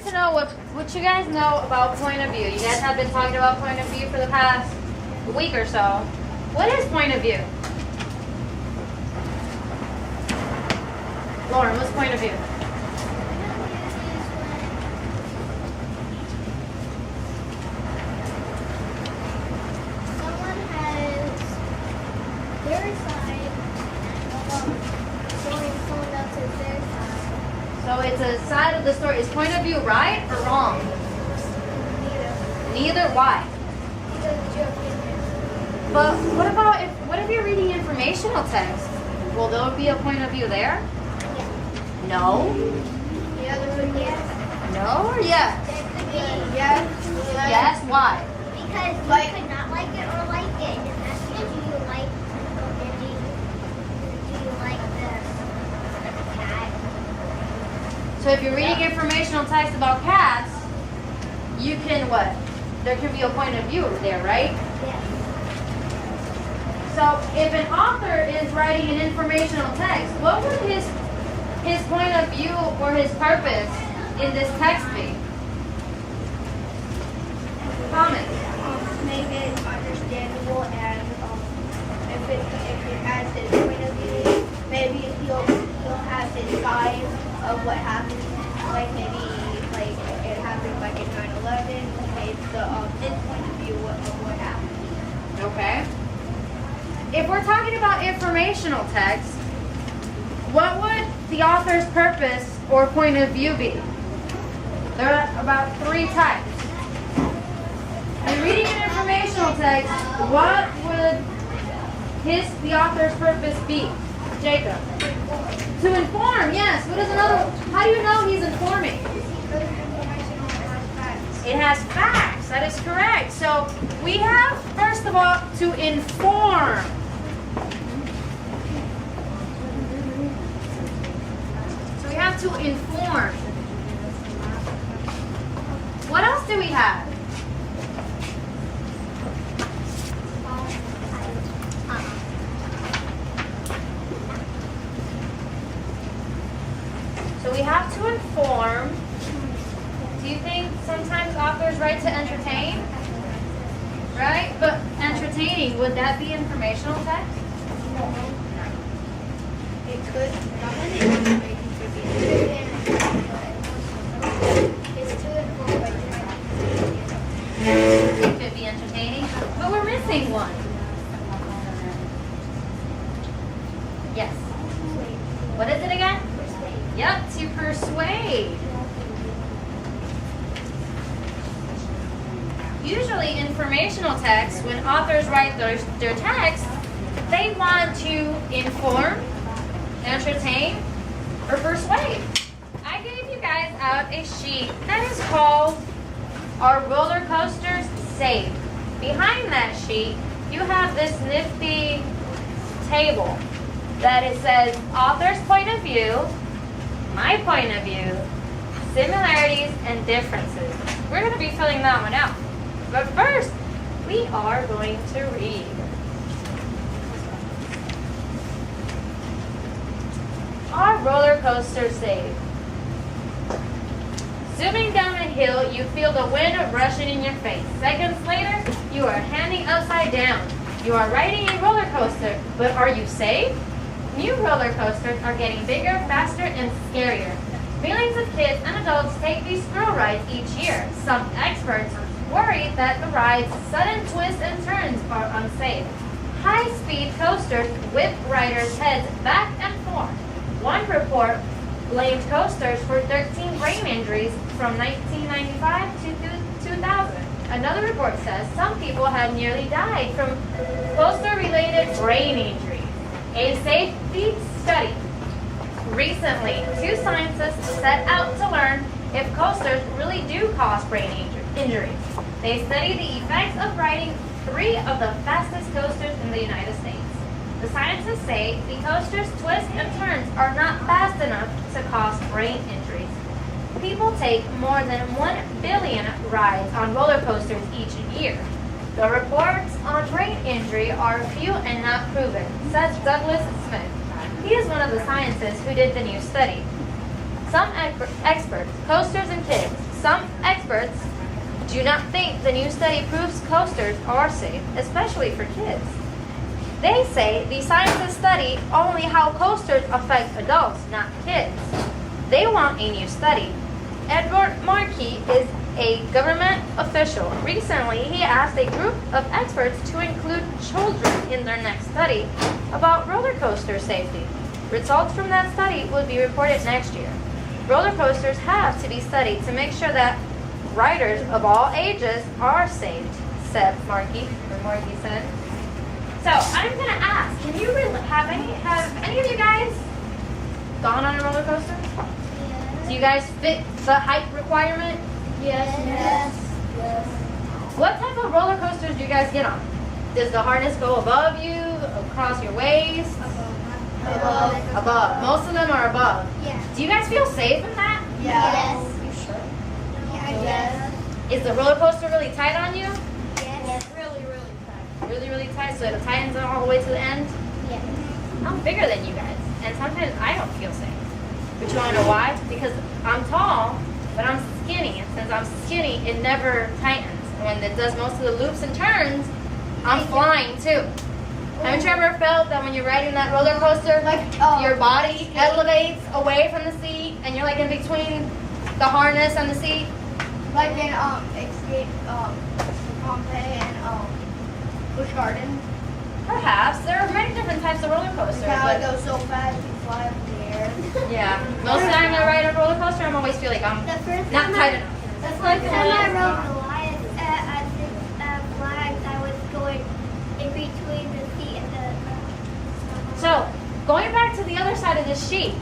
to know what you guys know about point of view. You guys have been talking about point of view for the past week or so. What is point of view? Lauren, what's point of view? Someone has their side showing someone else's their side. So it's a side of the story. Is point of view right or wrong? Neither. Why? Because it's your opinion. But what if you're reading informational text? Will there be a point of view there? No. The other one, yes. No or yes? There could be yes. Yes. Why? Because you could not like it or like it. And that's because do you like or maybe do you like the cat? So if you're reading informational text about cats, you can what? There can be a point of view there, right? Yes. So if an author is writing an informational text, what would his point of view or his purpose in this text be? Comment. Make it understandable, and if it has his point of view, maybe he'll have his side of what happened. Like maybe like it happened like in 9/11. He made his point of view of what happened. Okay. If we're talking about informational text, what would the author's purpose or point of view be? There are about 3 types. In reading an informational text, what would the author's purpose be? Jacob? To inform, yes. What is another? How do you know he's informing? It has facts. That is correct. So we have, first of all, to inform. So we have to inform. What else do we have? So we have to inform. Do you think sometimes authors write to entertain? Right? But entertaining, would that be informational text? It could. Not many information could be. It's too informed by It could be entertaining, but we're missing one. Yes. What is it again? Yep, to persuade. Usually informational texts, when authors write their text, they want to inform, entertain, or persuade. I gave you guys out a sheet that is called Our Roller Coasters Saved. Behind that sheet, you have this nifty table that it says author's point of view, my point of view, similarities and differences. We're going to be filling that one out. But first, we are going to read. Our roller coaster saved. Zooming down a hill, you feel the wind rushing in your face. Seconds later, you are handing upside down. You are riding a roller coaster, but are you safe? New roller coasters are getting bigger, faster, and scarier. Millions of kids and adults take these thrill rides each year. Some experts worry that the ride's sudden twists and turns are unsafe. High-speed coasters whip riders' heads back and forth. One report blamed coasters for 13 brain injuries from 1995 to 2000. Another report says some people have nearly died from coaster-related brain injuries. A safety study. Recently, 2 scientists set out to learn if coasters really do cause brain injuries. They studied the effects of riding 3 of the fastest coasters in the United States. The scientists say the coaster's twists and turns are not fast enough to cause brain injuries. People take more than 1 billion rides on roller coasters each year. The reports on brain injury are few and not proven, says Douglas Smith. He is one of the scientists who did the new study. Some experts, coasters and kids, Some experts do not think the new study proves coasters are safe, especially for kids. They say the scientists study only how coasters affect adults, not kids. They want a new study. Edward Markey is a government official. Recently, he asked a group of experts to include children in their next study about roller coaster safety. Results from that study will be reported next year. Roller coasters have to be studied to make sure that riders of all ages are safe, said Markey said. So I'm gonna ask, have any of you guys gone on a roller coaster? Do you guys fit the height requirement? Yes. What type of roller coasters do you guys get on? Does the harness go above you, across your waist? Above. Most of them are above. Yeah. Do you guys feel safe in that? Yes. You should. Yes. Is the roller coaster really tight on you? Yes. Really, really tight. Really, really tight, so it tightens all the way to the end? Yes. I'm bigger than you guys, and sometimes I don't feel safe. But you want to know why? Because I'm tall, but I'm skinny. And since I'm skinny, it never tightens. And when it does most of the loops and turns, I'm flying too. Haven't you ever felt that when you're riding that roller coaster, your body elevates away from the seat, and you're like in between the harness and the seat? Like in Escape Pompeii and Busch Gardens. Perhaps. There are many different types of roller coasters. How it But goes so fast you fly up in the air. yeah, most of the time I ride a roller coaster, I'm always feel like I'm The first not time tight enough. The first time I rode Goliath at the flags, I was going in between the seat and the. So, going back to the other side of this sheet,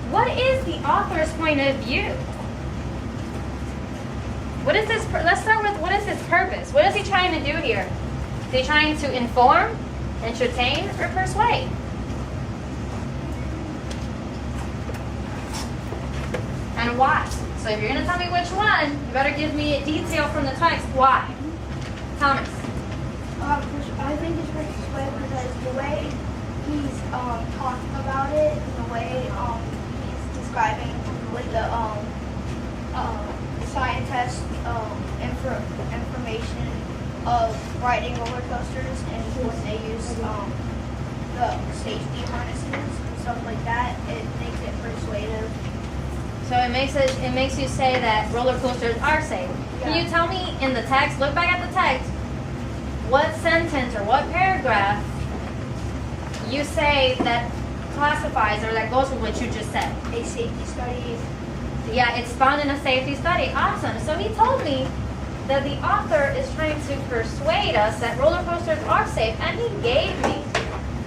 what is the author's point of view? What is this? Let's start with what is his purpose? What is he trying to do here? Is he trying to inform, entertain, or persuade? And why? So if you're going to tell me which one, you better give me a detail from the text. Why? Thomas. I think it's persuade because the way he's talking about it, and the way he's describing with the scientist information of riding roller coasters and when they use the safety harnesses and stuff like that, it makes it persuasive. So it makes you say that roller coasters are safe. Can you tell me in the text, look back at the text, what sentence or what paragraph you say that classifies or that goes with what you just said? A safety study. Yeah, it's found in a safety study. Awesome. So he told me that the author is trying to persuade us that roller coasters are safe, and he gave me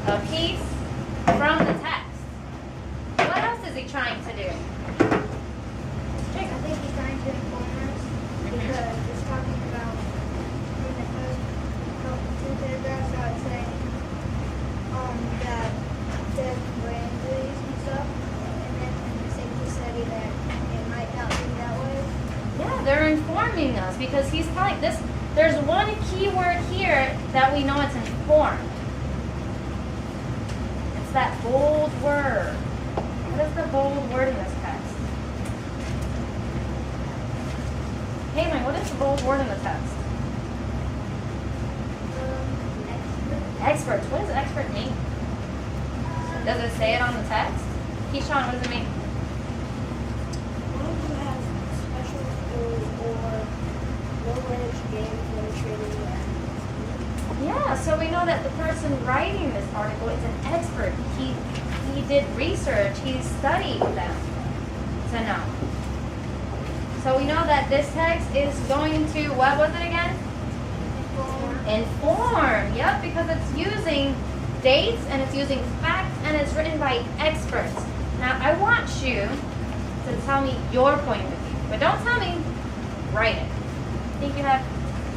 a piece from the text. What else is he trying to do? I think he's trying to inform us because it's talking about in the first two paragraphs I would say that there's brain injuries and stuff, and then in the safety study that it might not be that way. Yeah, they're informing us because he's telling this. There's one key word here that we know it's informed. It's that bold word. What is the bold word in this text? Caitlin, what is the bold word in the text? Experts. What does expert mean? Does it say it on the text? Keyshawn, what does it mean? One of them has special skills or low-range game training. Yeah, so we know that the person writing this article is an expert. He did research. He studied them to know. So we know that this text is going to, what was it again? Inform. Yep, because it's using dates and it's using facts and it's written by experts. Now I want you to tell me your point of view, but don't tell me. Write it. I think you have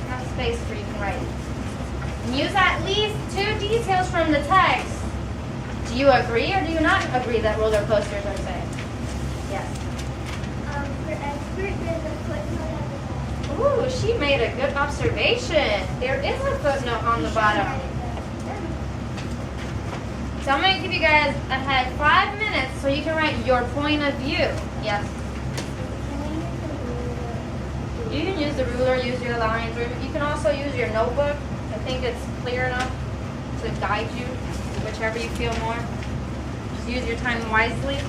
enough space where you can write it. And use at least 2 details from the text. Do you agree or do you not agree that roller coasters are safe? Yes. For expert, there's a footnote at the bottom. Ooh, she made a good observation. There is a footnote on the bottom. So I'm going to give you guys ahead 5 minutes so you can write your point of view. Yes. Can we use the ruler, use your lines, or you can also use your notebook. I think it's clear enough to guide you, whichever you feel more. Just use your time wisely.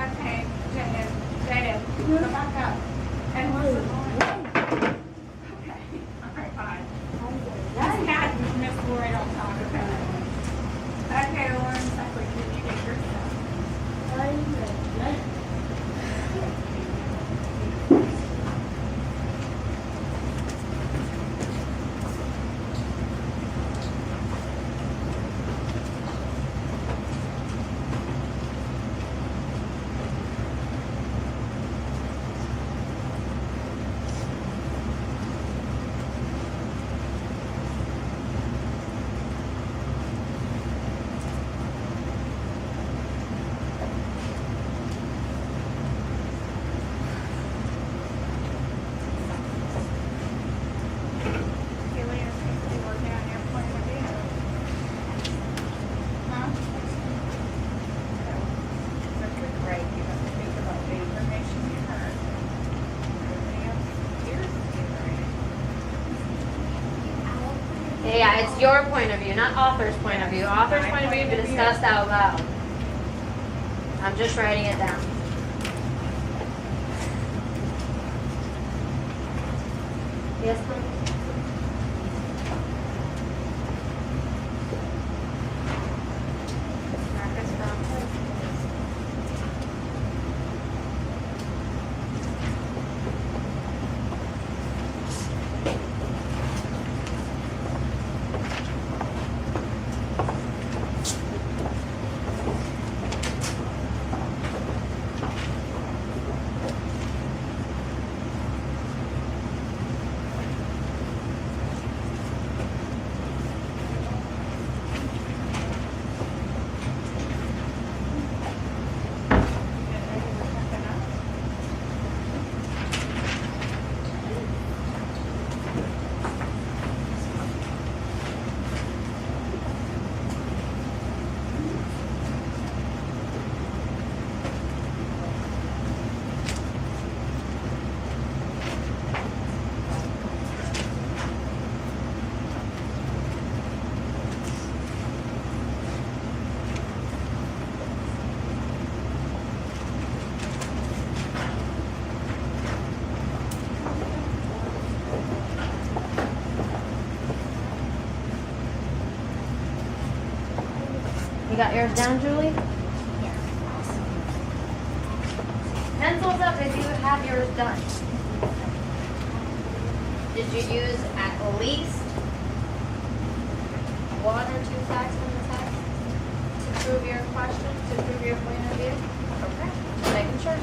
Okay, Jaden, go back up. And what's the line? Okay, all right, fine. This cat is Miss Lori don't talk about it. Okay, Lauren, Buckley, did you get your stuff? Okay, Leah, you working on your point of view? Huh? That's good, great. You have to think about the information you heard. Everybody else here's the Yeah, it's your point of view, not author's point of view. Author's point of view be discussed out loud. I'm just writing it down. Yes, ma'am? Marcus Brown. You got yours down, Julie? Pencils up if you have yours done. Did you use at least 1 or 2 facts from the text to prove your question, to prove your point of view? Okay, just making sure.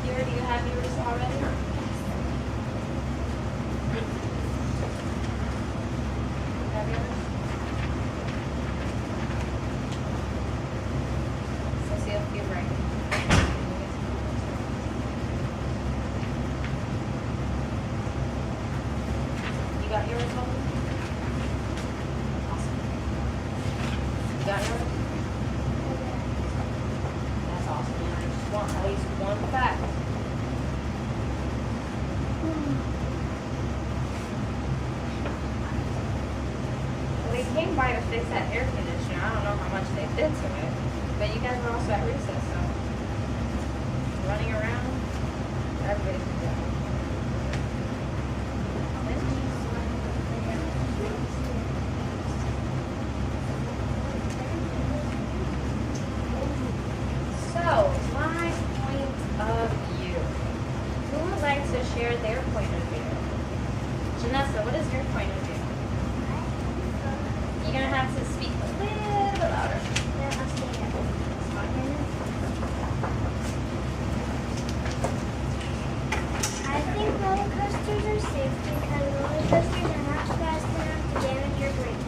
Here, do you have yours already? Have yours? So see if you're right. You got yours, Holden? Awesome. You got yours? That's awesome. I just want at least 1 fact. came by to fix that air conditioner. I don't know how much they did to it, but you guys were also at recess, so running around, everybody's together. So, my point of view. Who would like to share their point of view? Janessa, what is your point of view? You're gonna have to speak a little bit louder. I think roller coasters are safe because roller coasters are not fast enough to damage your brain.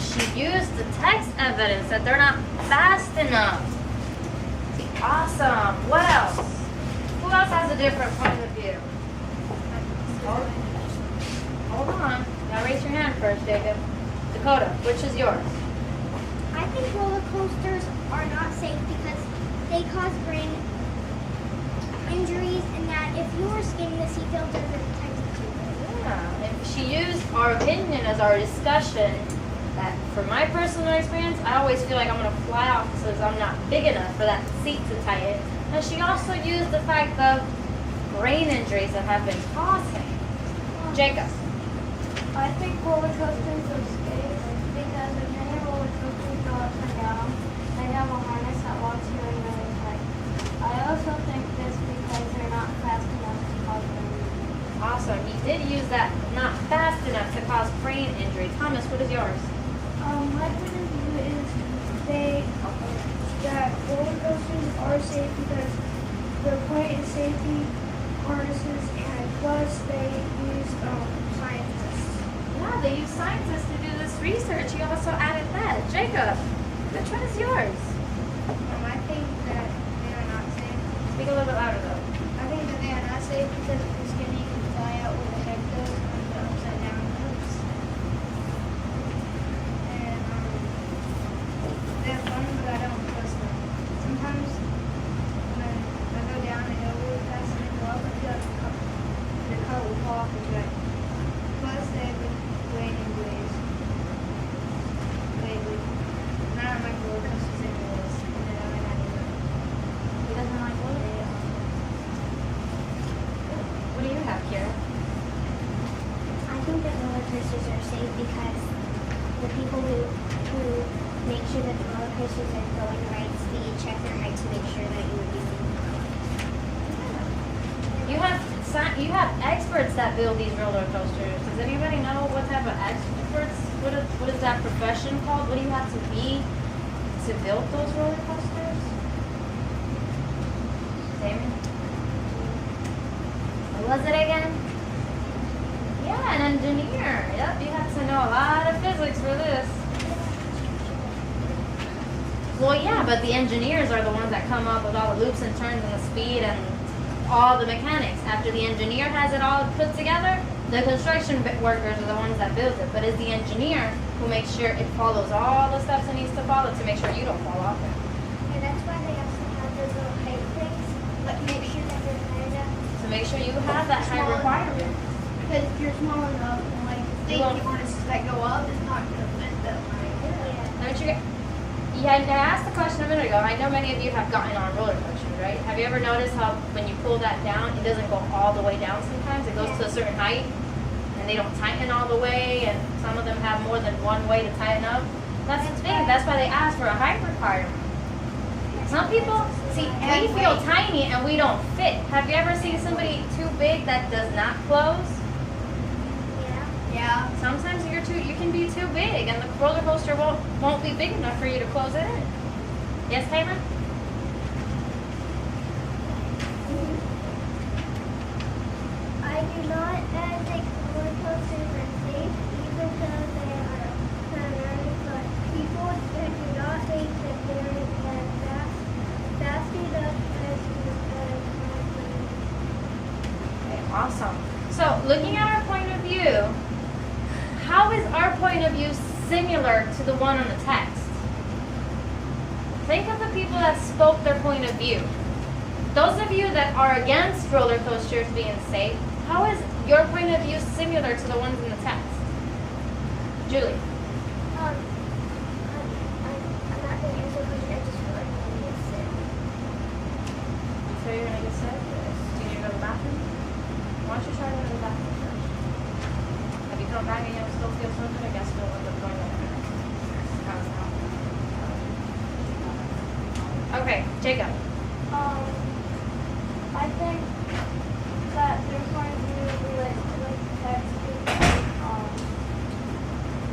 She used the text evidence that they're not fast enough. Awesome. What else? Who else has a different point of view? Hold on. Now raise your hand first, Jacob. Dakota, which is yours? I think roller coasters are not safe because they cause brain injuries and that if you were skidding the seatbelt doesn't protect you. Yeah. And she used our opinion as our discussion that from my personal experience, I always feel like I'm going to fly off because I'm not big enough for that seat to tighten. And she also used the fact of brain injuries that have been causing. Jacob. I think roller coasters are safe because if many roller coasters go up and down, they have a harness that locks you in really tight. I also think this because they're not fast enough to cause brain injury. Awesome. He did use that not fast enough to cause brain injury. Thomas, what is yours? My point of view is that roller coasters are safe because their point is safety harnesses and plus they use scientists. Yeah, they use scientists to do this research. You also added that. Jacob, which one is yours? I think that they are not safe. Speak a little bit louder though. I think that they are not safe because if you're skinny, you can fly out where the head goes on the upside down hoops. And they're fun, but I don't trust them. Sometimes when I go down a hill really fast and I go up, I feel like the car will fall off the track. Plus, they've been weighing in ways lately. And I don't like roller coasters anyways. And then I might not even. He doesn't like roller coasters. What do you have, Kira? I think that roller coasters are safe because the people who make sure that the roller coasters are going the right speed check their height to make sure that you would be safe. You have experts that build these roller coasters. Does anybody know what type of experts? What is that profession called? What do you have to be to build those roller coasters? Damon? What was it again? Yeah, an engineer. Yep, you have to know a lot of physics for this. Well, yeah, but the engineers are the ones that come up with all the loops and turns and the speed and all the mechanics. After the engineer has it all put together, the construction workers are the ones that build it. But it's the engineer who makes sure it follows all the steps it needs to follow to make sure you don't fall off it. And that's why they also have those little height things, but make sure that they're high enough. To make sure you have that high requirement. Because if you're small enough, and like the thing you want to that go up is not going to fit that high. Don't you? Yeah, I asked the question a minute ago. I know many of you have gotten on roller coasters, right? Have you ever noticed how when you pull that down, it doesn't go all the way down sometimes? It goes to a certain height, and they don't tighten all the way, and some of them have more than one way to tighten up. That's the thing. That's why they ask for a height requirement. Some people, see, we feel tiny and we don't fit. Have you ever seen somebody too big that does not close? Yeah. Sometimes you can be too big, and the roller coaster won't be big enough for you to close it in. Yes, Cameron? I do not think roller coasters are safe, even though they are primarily for people that do not think that they're fast enough as Okay, awesome. So, looking at our point of view, how is our point of view similar to the one on the text? Think of the people that spoke their point of view. Those of you that are against roller coasters being safe, how is your point of view similar to the ones in the text? Julie? don't bang and you'll still feel something? I guess you'll end up going over there. Okay, Jacob. I think that there's going to be like text because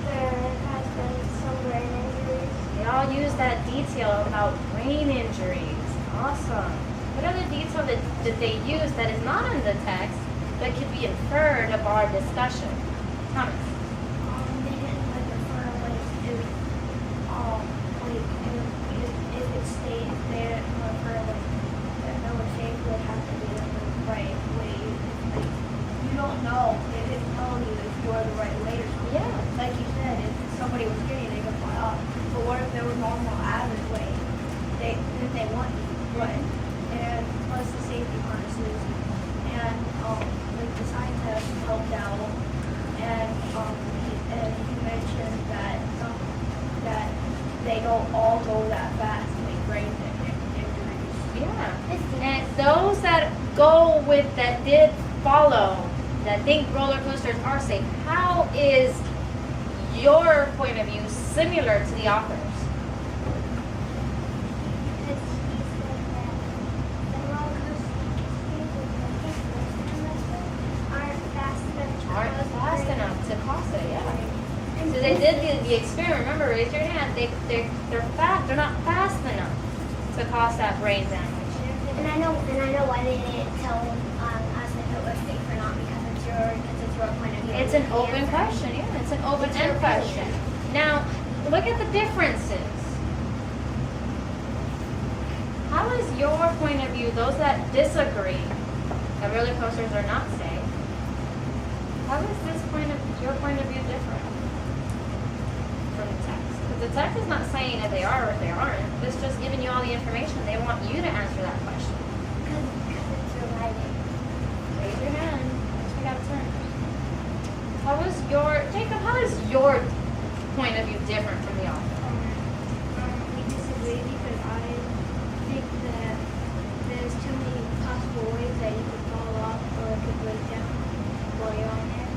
there has been some brain injuries. They all use that detail about brain injuries. Awesome. What other detail did they use that is not in the text but could be inferred of our discussion? Thomas. They didn't like refer like if it stays there refer like that no mistake would have to be like the right way. Like you don't know. They didn't tell you if you are the right way or something. Yeah. Like you said, if somebody was skinny they could fly off. But what if they were normal average weight? Then they want you. Right. And plus the safety harnesses and like the scientists helped out and he mentioned that they don't all go that fast to make brain injuries. Yeah. And those that go with, that did follow, that think roller coasters are safe, how is your point of view similar to the authors? Aren't fast enough to cause it, yeah. So they did the experiment. Remember, raise your hand. They're not fast enough to cause that brain damage. And I know why they didn't tell us if it was safe or not because it's your point of view. It's an open question, yeah. It's an open-end question. Now, look at the differences. How is your point of view, those that disagree that roller coasters are not safe, how is your point of view different from the text? Because the text is not saying if they are or if they aren't. It's just giving you all the information. They want you to answer that question. Because it's your writing. Raise your hand. We got a turn. Jacob, how is your point of view different from the author? We disagree because I think that there's too many possible ways that you could fall off or it could break down while you're on there.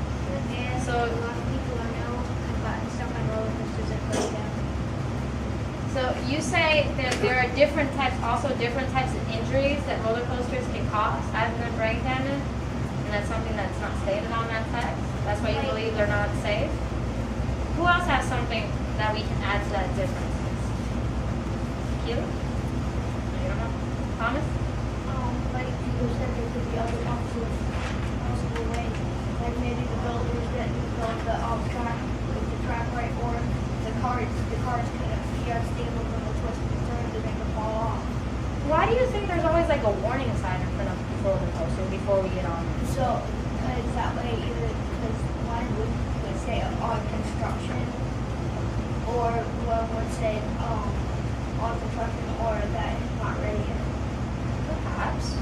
And So- a lot of people I know have gotten stuck on roller coasters and break down. So you say that there are different types of injuries that roller coasters can cause, other than brain damage, and that's something that's not stated on that text. That's why you believe they're not safe. Who else has something that we can add to that difference? Keely? You don't know? Thomas? Like people said, there could be other possible ways. Like maybe the builders that built the track, like the track right, or the cars couldn't be unstable from the twists and turns and they could fall off. Why do you think there's always like a warning sign in front of the roller coaster before we get on? So, because that way, either because one would say on construction, or one would say on construction, or that it's not ready yet. Perhaps.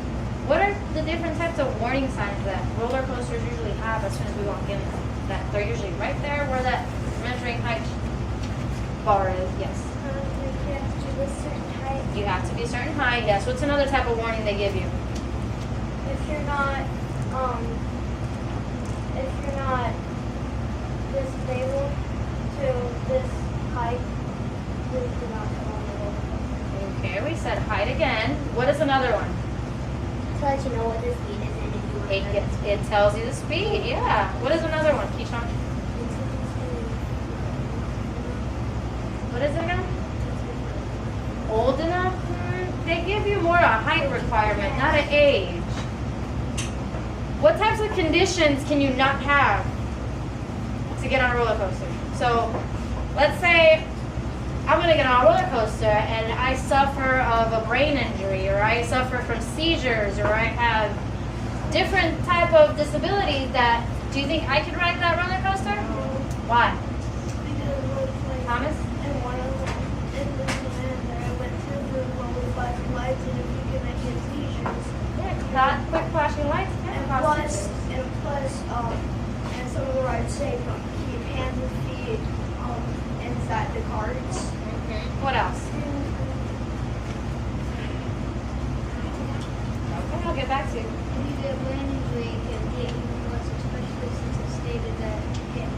What are the different types of warning signs that roller coasters usually have as soon as we walk in? That they're usually right there where that measuring height bar is. Yes. You have to be a certain height. You have to be a certain height. Yes. What's another type of warning they give you? If you're not this stable to this height, please do not come on the roller coaster. Okay, we said height again. What is another one? To let you know what the speed is and if you want It tells you the speed. Yeah. What is another one? Keyshawn? What is it again? Old enough? They give you more a height requirement, not an age. What types of conditions can you not have to get on a roller coaster? So, let's say I'm going to get on a roller coaster and I suffer of a brain injury, or I suffer from seizures, or I have different type of disabilities that, do you think I can ride that roller coaster? Why? Thomas? And one of them, in the event that I went through the roller flashing lights, and if you can make it seizures. Not quick flashing lights. And plus, and some of the rides say don't keep hands and feet inside the carts. What else? Okay, I'll get back to you. If you get brain injury, it can get even worse, especially since it's stated that it can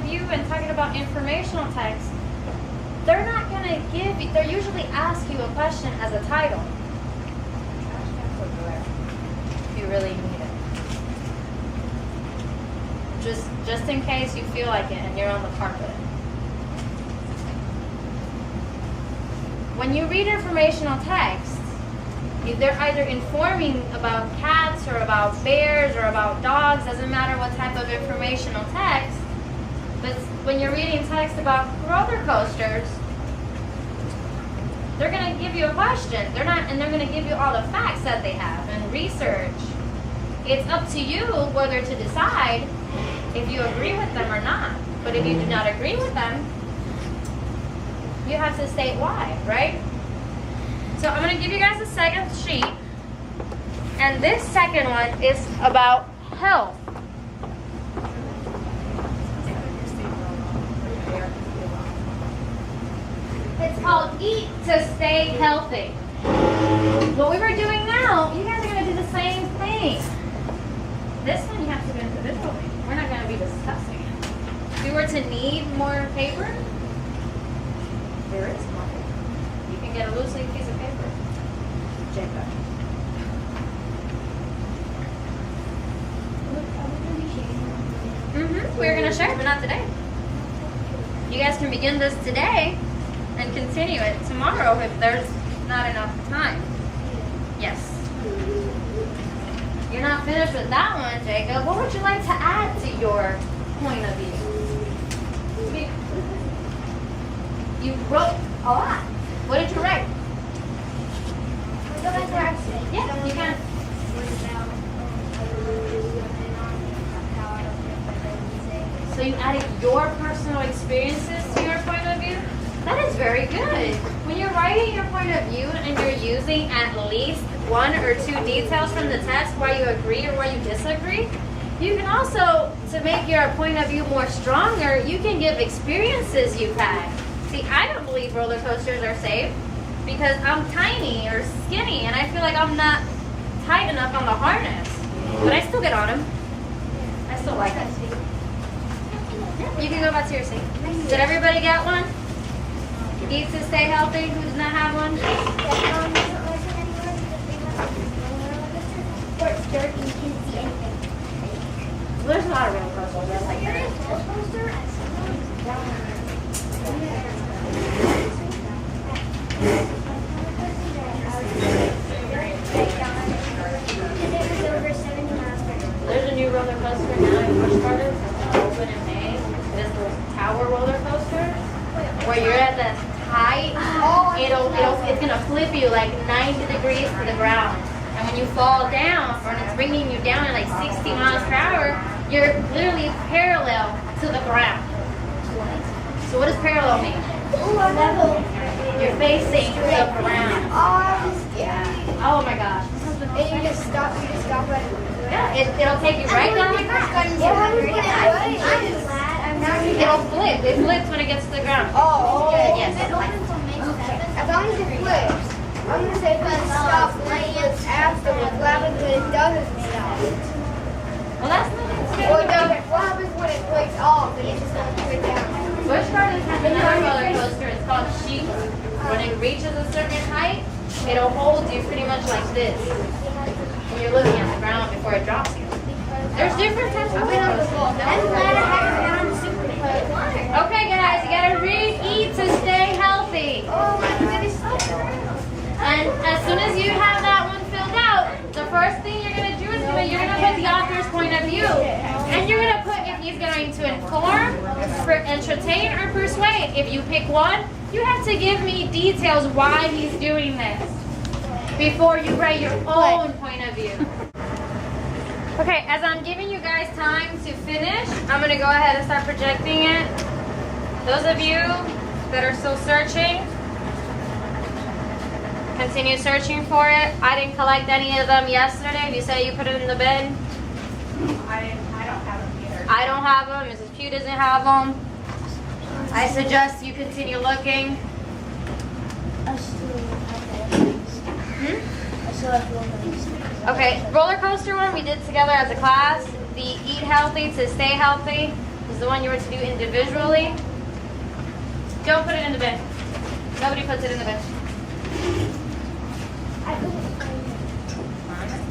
of view and talking about informational text, they're not going to give you, they'll usually ask you a question as a title. If you really need it. Just in case you feel like it and you're on the carpet. When you read informational text, they're either informing about cats or about bears or about dogs, doesn't matter what type of informational text. But when you're reading text about roller coasters, they're going to give you a question. They're going to give you all the facts that they have and research. It's up to you whether to decide if you agree with them or not. But if you do not agree with them, you have to state why, right? So I'm going to give you guys a second sheet. And this second one is about health. It's called Eat to Stay Healthy. What we were doing now, you guys are going to do the same thing. This one you have to go individually. We're not going to be discussing it. If you were to need more paper, there is more paper. You can get a loose leaf piece of paper. Jacob. We're going to share, but not today. You guys can begin this today and continue it tomorrow if there's not enough time. Yes. You're not finished with that one, Jacob. What would you like to add to your point of view? You wrote a lot. What did you write? Go back to our state. Yeah, you can. So you added your personal experiences to your point of view? That is very good. When you're writing your point of view and you're using at least one or two details from the text why you agree or why you disagree, you can also, to make your point of view more stronger, you can give experiences you've had. See, I don't believe roller coasters are safe because I'm tiny or skinny and I feel like I'm not tight enough on the harness. But I still get on them. I still like it. Yeah, you can go back to your seat. Did everybody get one? Eat to stay healthy. Who does not have one? There's a lot of roller coasters. Just like that. There's a new roller coaster now in Busch Gardens. It's going to open in May. It is the tower roller coaster where you're at the height. It's going to flip you like 90 degrees to the ground. And when you fall down, or it's bringing you down at like 60 miles per hour, you're literally parallel to the ground. So what does parallel mean? You're facing the ground. Oh my gosh. And you just stop right. Yeah, it'll take you right down like that. It'll flip. It flips when it gets to the ground. Oh, okay. Yes. As long as it flips. I'm going to say if it stops lands afterwards, what happens when it doesn't stop? Well, that's not it. Or what happens when it breaks off and it's just going straight down? Busch Gardens has another roller coaster. It's called Sheep. When it reaches a certain height, it'll hold you pretty much like this. And you're looking at the ground before it drops you. There's different types of roller coasters. Okay, guys, you gotta read, eat to stay healthy. Oh my goodness. And as soon as you have that one filled out, the first thing you're gonna do is you're gonna put the author's point of view. And you're gonna put if he's going to inform, entertain, or persuade. If you pick one, you have to give me details why he's doing this before you write your own point of view. Okay, as I'm giving you guys time to finish, I'm going to go ahead and start projecting it. Those of you that are still searching, continue searching for it. I didn't collect any of them yesterday. You said you put it in the bin. I don't have them either. I don't have them. Mrs. Pugh doesn't have them. I suggest you continue looking. Okay, roller coaster one we did together as a class. The eat healthy to stay healthy is the one you were to do individually. Don't put it in the bin. Nobody puts it in the bin. I couldn't find it.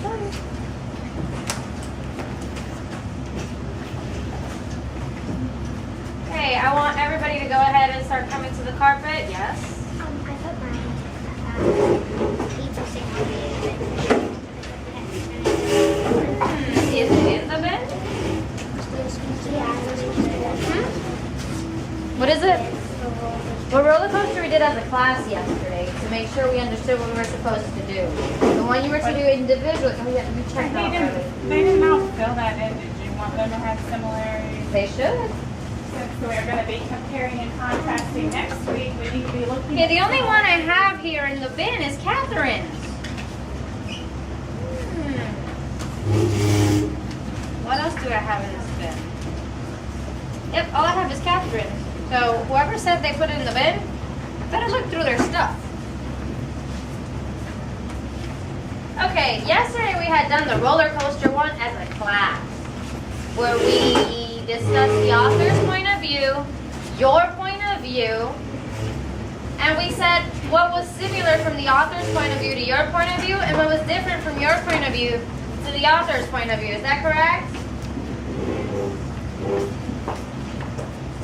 Okay, I want everybody to go ahead and start coming to the carpet. Yes. I put mine pizza sandwiches. Is it in the bin? What is it? Well, roller coaster we did as a class yesterday to make sure we understood what we were supposed to do. The one you were to do individually. Oh yeah, you checked out already. They didn't all fill that in. Did you want them to have similarities? They should. Since we're going to be comparing and contrasting next week, we need to be looking Okay, the at only one I have here in the bin is Catherine's. What else do I have in this bin? Yep, all I have is Catherine. So whoever said they put it in the bin, better look through their stuff. Okay, yesterday we had done the roller coaster one as a class, where we discussed the author's point of view, your point of view, and we said what was similar from the author's point of view to your point of view, and what was different from your point of view to the author's point of view. Is that correct?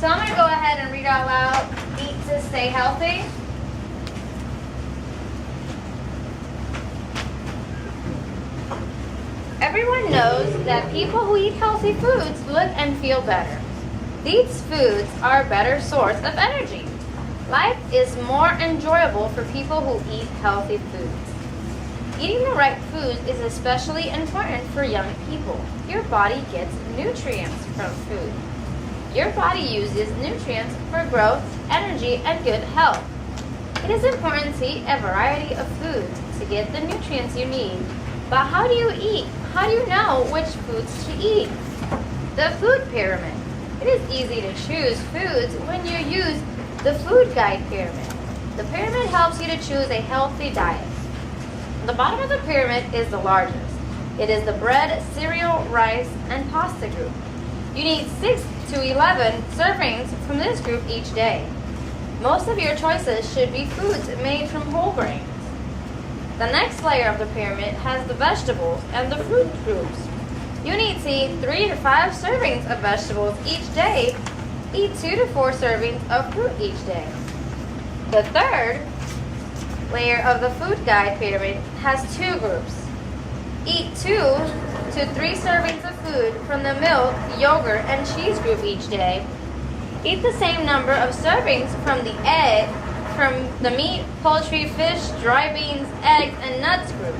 So I'm going to go ahead and read out loud, eat to stay healthy. Everyone knows that people who eat healthy foods look and feel better. These foods are a better source of energy. Life is more enjoyable for people who eat healthy foods. Eating the right foods is especially important for young people. Your body gets nutrients from food. Your body uses nutrients for growth, energy, and good health. It is important to eat a variety of foods to get the nutrients you need. But how do you eat? How do you know which foods to eat? The food pyramid. It is easy to choose foods when you use the food guide pyramid. The pyramid helps you to choose a healthy diet. The bottom of the pyramid is the largest. It is the bread, cereal, rice, and pasta group. You need 6 to 11 servings from this group each day. Most of your choices should be foods made from whole grains. The next layer of the pyramid has the vegetables and the fruit groups. You need to eat 3 to 5 servings of vegetables each day. Eat 2 to 4 servings of fruit each day. The third layer of the food guide pyramid has 2 groups. Eat 2 to 3 servings of food from the milk, yogurt, and cheese group each day. Eat the same number of servings from the egg, from the meat, poultry, fish, dry beans, eggs, and nuts group.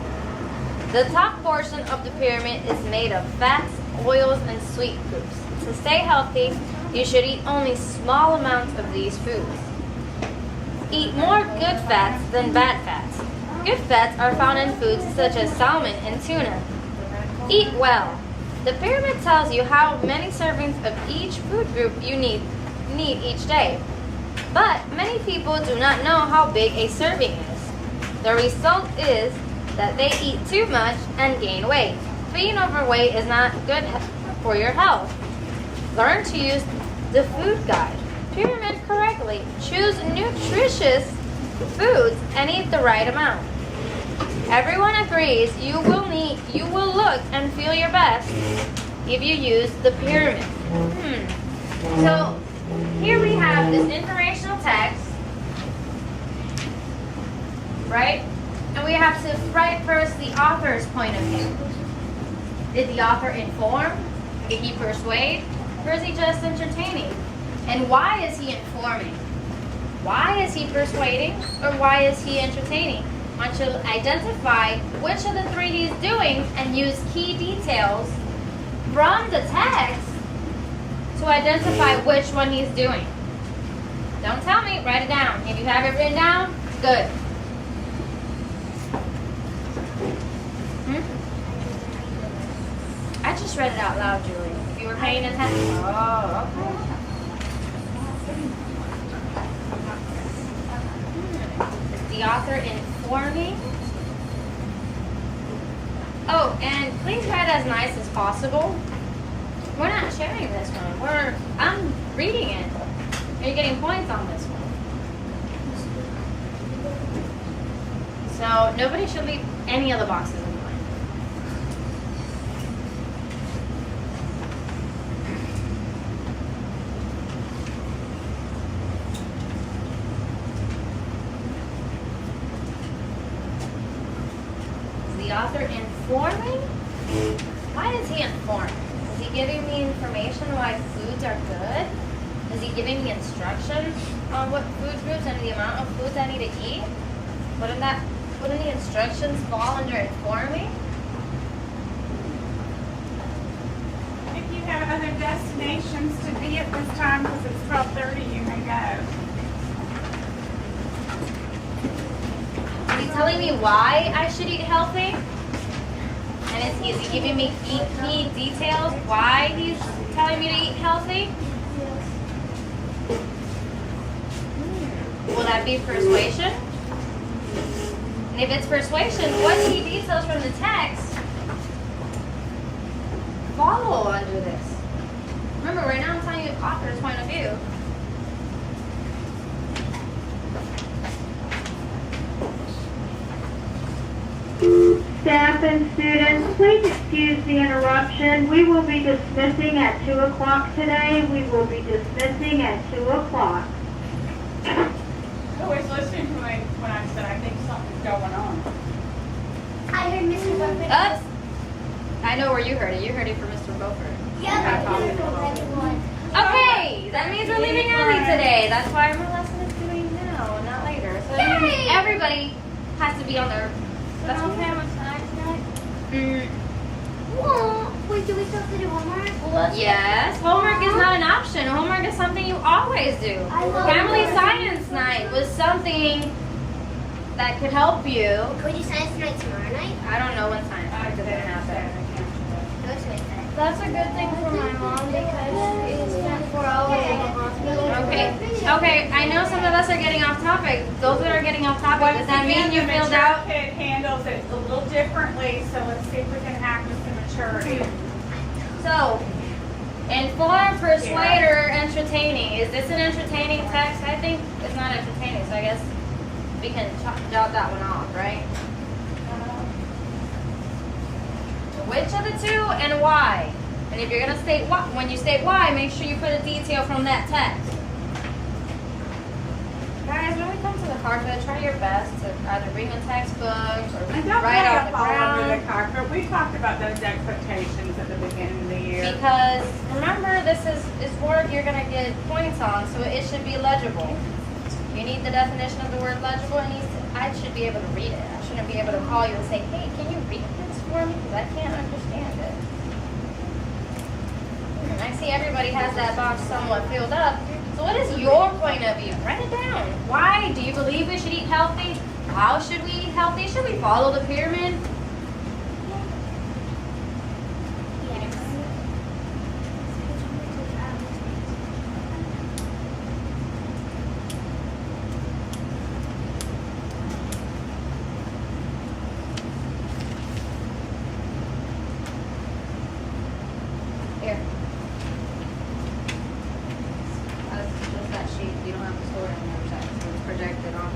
The top portion of the pyramid is made of fats, oils, and sweet groups. To stay healthy, you should eat only small amounts of these foods. Eat more good fats than bad fats. Good fats are found in foods such as salmon and tuna. Eat well. The pyramid tells you how many servings of each food group you need each day. But many people do not know how big a serving is. The result is that they eat too much and gain weight. Being overweight is not good for your health. Learn to use the food guide pyramid correctly. Choose nutritious foods and eat the right amount. Everyone agrees you will look and feel your best if you use the pyramid. So here we have this informational text, right? And we have to write first the author's point of view. Did the author inform? Did he persuade? Or is he just entertaining? And why is he informing? Why is he persuading? Or why is he entertaining? I want you to identify which of the 3 he's doing and use key details from the text to identify which one he's doing. Don't tell me, write it down. If you have it written down, good. I just read it out loud, Julie. If you were paying attention. Oh, okay. Is the author informing? Oh, and please write as nice as possible. We're not sharing this one. I'm reading it. You're getting points on this one. So nobody should leave any of the boxes in blank. Is the author informing? Why is he informing? Is he giving me information why foods are good? Is he giving me instructions on what food groups and the amount of foods I need to eat? Wouldn't the instructions fall under informing? If you have other destinations to be at this time, because it's 12:30, you may go. Is he telling me why I should eat healthy? And is he giving me key details why he's telling me to eat healthy? Will that be persuasion? And if it's persuasion, what key details from the text follow under this? Remember, right now I'm telling you the author's point of view. Staff and students, please excuse the interruption. We will be dismissing at 2 o'clock today. We will be dismissing at 2 o'clock. Who was listening to me when I said I think something's going on? I heard Mr. Buffett. Us? I know where you heard it. You heard it from Mr. Beaufort. Yeah, but I from everyone. Okay, that means we're leaving early today. That's why our lesson is doing now, not later. So that means Yay! everybody has to be on their. That's No what family snacks tonight? Well, wait, do we still have to do homework? Yes, homework is not an option. Homework is something you always do. I love Family homework. science night was something that could help you. Can we do science night tomorrow night? I don't know when science night is going to happen. Go to it then. That's a good thing for my mom because she spent 4 hours in the hospital. Okay, I know some of us are getting off topic. Those that are getting off topic, does that mean you the filled mature out? kid handles it a little differently, so let's see if we can act with the maturity. So, inform, persuade, or entertaining. Is this an entertaining text? I think it's not entertaining, so I guess we can jot that one off, right? Which of the two and why? And if you're going to state why, when you state why, make sure you put a detail from that text. Guys, when we come to the carpet, try your best to either bring a textbook or And don't write put off up the all under the ground. carpet. We talked about those expectations at the beginning of the year. Because remember, this is work you're going to get points on, so it should be legible. You need the definition of the word legible, and I should be able to read it. I shouldn't be able to call you and say, hey, can you read this for me? Because I can't understand it. And I see everybody has that box somewhat filled up. So what is your point of view? Write it down. Why? Do you believe we should eat healthy? How should we eat healthy? Should we follow the pyramid? Here. That's just that sheet. You don't have to store it on the other side, so it's projected on.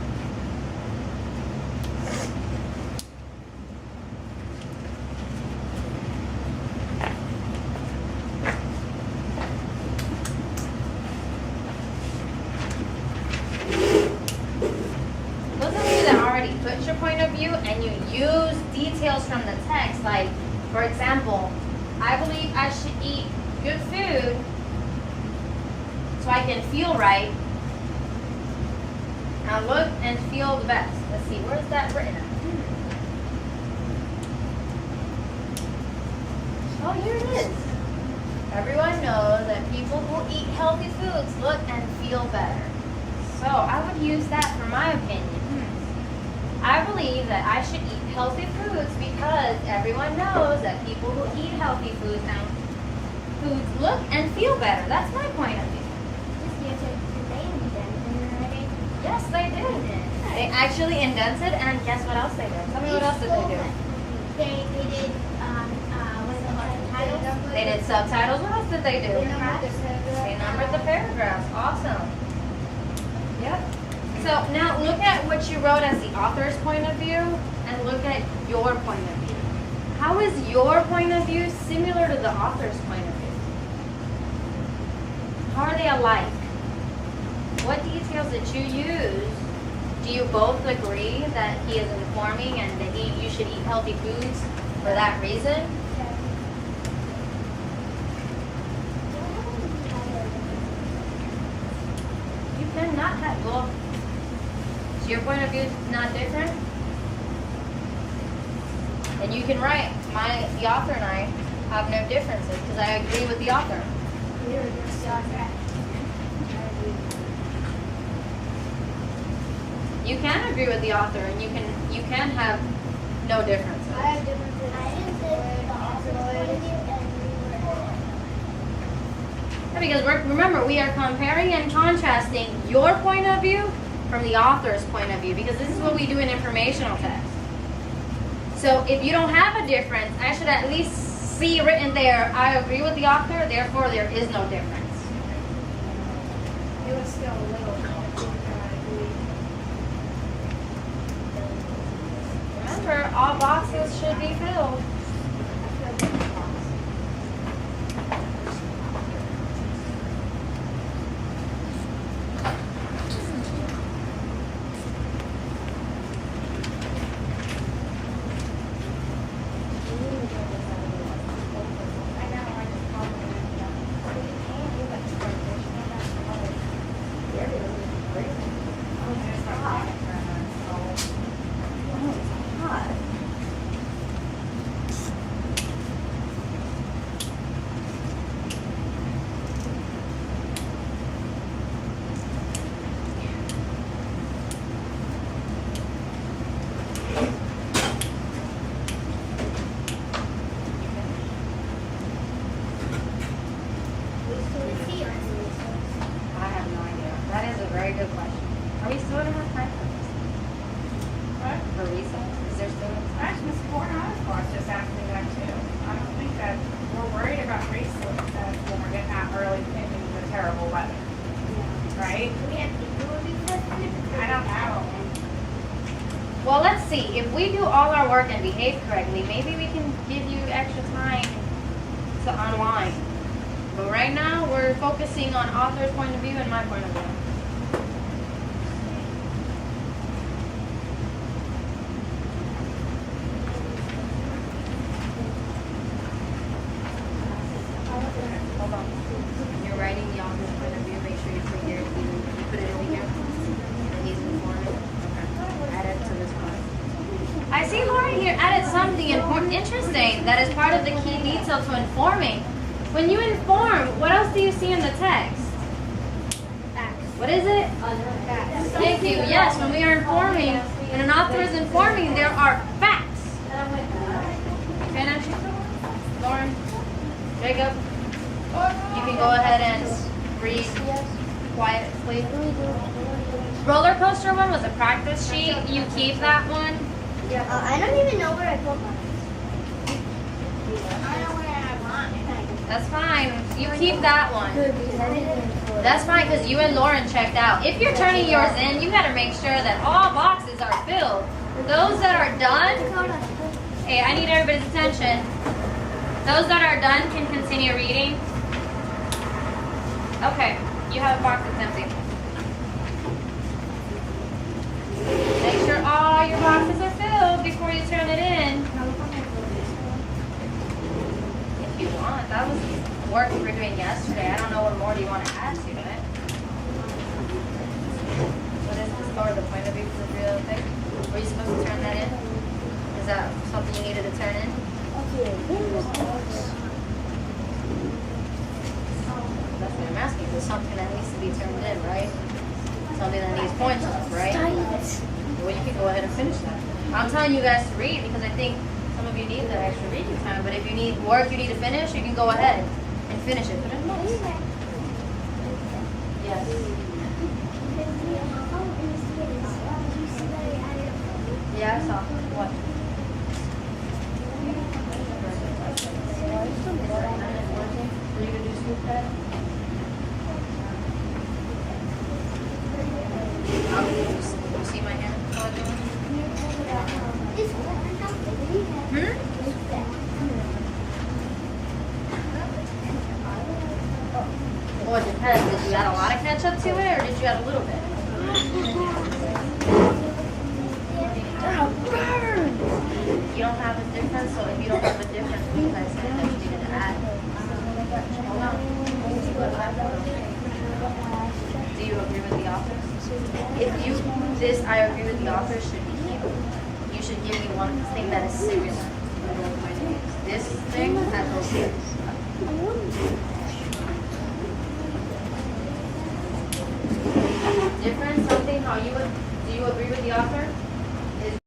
Those of you that already put your point of view and you use details from the text, like, for example, I believe I should eat good food so I can feel right and look and feel the best. Let's see, where's that written at? Oh, here it is. Everyone knows that people who eat healthy foods look and feel better. So I would use that for my opinion. I believe that I should eat healthy foods because everyone knows that people who eat healthy foods look and feel better. That's my point of view. Yes, they did. They actually indented, and guess what else they did? Tell me what else did they do? They did, what's the subtitles? They did subtitles. What else did they do? They numbered the paragraphs. Awesome. Yep. So now look at what you wrote as the author's point of view and look at your point of view. How is your point of view similar to the author's point of view? How are they alike? What details that you use, do you both agree that he is informing and that you should eat healthy foods for that reason? You cannot have, well, so your point of view is not different? And you can write, the author and I have no differences because I agree with the author. You can agree with the author and you can have no differences. I have differences. Yeah, because remember, we are comparing and contrasting your point of view from the author's point of view because this is what we do in informational text. So if you don't have a difference, I should at least see written there, I agree with the author, therefore there is no difference. It was still a little complicated, I agree. Remember, all boxes should be filled. I have no idea. That is a very good question. Are we still gonna have time for this? What? For recess? Is there still time? Actually, Ms. Courthouse just asked me that too. I don't think that we're worried about recess when we're getting out early pending the terrible weather. Right? I don't know. Well, let's see. If we do all our work and behave correctly, maybe we can give you extra time to unwind. But right now, we're focusing on author's point of view and my point of view. Hold on. You're writing the author's point of view. Make sure you put here. You put it over here. And he's informing. Okay. Add it to this one. I see Lauren here added something important, interesting. That is part of the key detail to informing. When you inform, what else do you see in the text? What is it? Thank you. Yes, when we are informing, when an author is informing, there are facts. Finish. Lauren, Jacob, you can go ahead and read quietly. Roller coaster one was a practice sheet. You keep that one. I don't even know where I put mine. That's fine. You keep that one. That's fine because you and Lauren checked out. If you're turning yours in, you got to make sure that all boxes are filled. Those that are done, hey, I need everybody's attention. Those that are done can continue reading. Okay, you have a box that's empty. Make sure all your boxes are filled before you turn it in. If you want, that was work we were doing yesterday. I don't know what more do you want to add to it. What is this? Or the point of view for the real thing? Were you supposed to turn that in? Is that something you needed to turn in? That's what I'm asking. There's something that needs to be turned in, right? Something that needs points up, right? Well, you can go ahead and finish that. I'm telling you guys to read because I think some of you need the extra reading time. But if you need work you need to finish, you can go ahead and finish it. Put it in notes. Yes. Yeah, I saw. What? For you to do school? you add a lot of ketchup to it, or did you add a little bit? You don't have a difference, so if you don't have a difference, what you guys said that you didn't add. Hold on. Do you agree with the author? If you, this I agree with the author should be here. You should give me one thing that is similar. This thing that goes here. Different, something how you would, do you agree with the author?